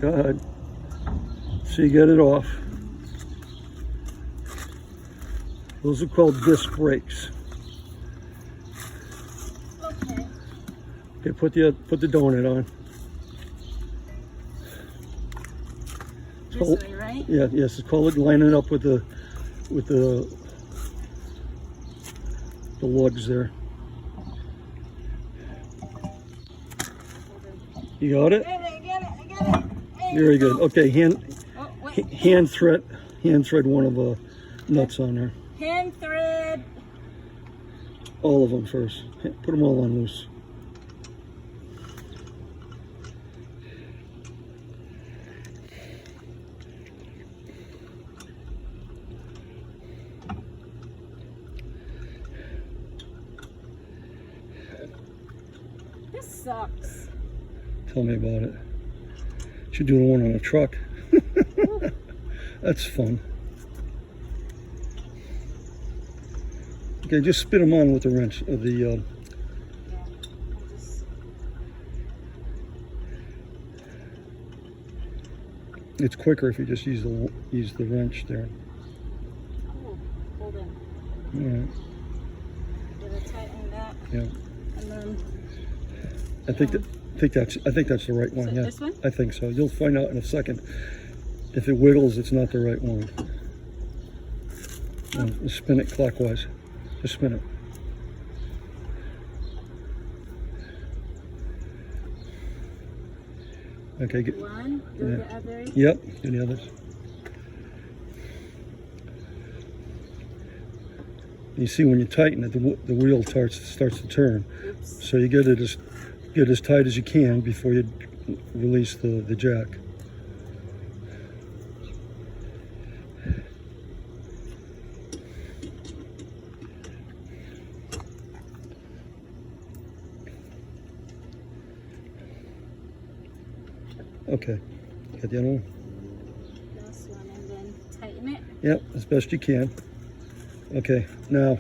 Go ahead. So you get it off. Those are called disc brakes. Okay. Okay, put the donut on. This way, right? Yeah, yes, it's called it. Line it up with the lugs there. You got it? I got it. Very good. Okay, hand thread one of the nuts on there. Hand thread. All of them first. Put them all on loose. This sucks. Tell me about it. Should do the one on a truck. That's fun. Okay, just spin them on with the wrench of the. Yeah, It's quicker if you just use the wrench there. oh, hold on. All right. Gotta tighten that. Yeah. And then. I think that's the right one. Is it Yeah. this one? I think so. You'll find out in a second. If it wiggles, it's not the right one. And spin it clockwise. Just spin it. Okay. Get, One, do the other. Yep. Do the others. You see when you tighten it, the wheel starts to turn. Oops. So you get it as tight as you can before you release the jack. Okay, got the other one? This one, and then tighten it. Yep, as best you can. Okay, now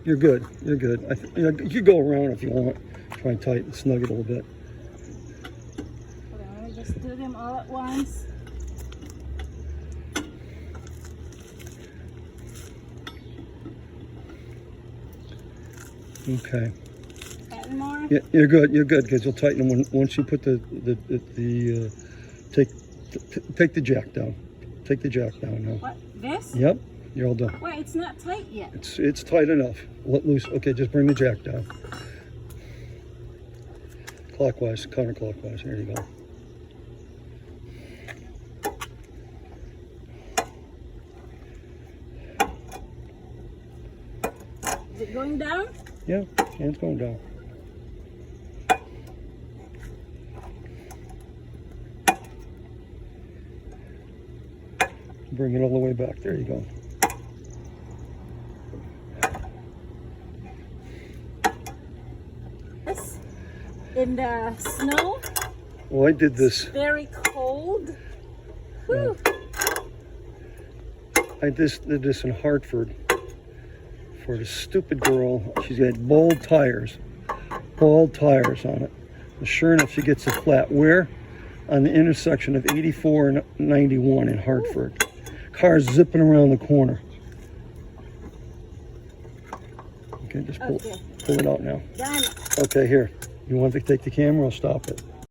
you're good. You're good. You could go around if you want. Try and tighten, snug it a little bit. Hold on, let me just do them all at once. Okay. Tighten more. Yeah, you're good. You're good because you'll tighten them once you put take the jack down. Take the jack down now. What? This? Yep, you're all done. Wait, it's not tight yet. It's tight enough. Let loose. Okay, just bring the jack down. Clockwise, counterclockwise. There you go. Is it going down? Yeah, it's going down. Bring it all the way back. There you go. This in the snow. Well, I did this. Very cold. Whew. I just did this in Hartford for this stupid girl. She's got bald tires on it. And sure enough, she gets a flat. Where? On the intersection of 84 and 91 in Hartford. Cars zipping around the corner. Okay, just pull it out now. Done. Okay, here. You want to take the camera? I'll stop it.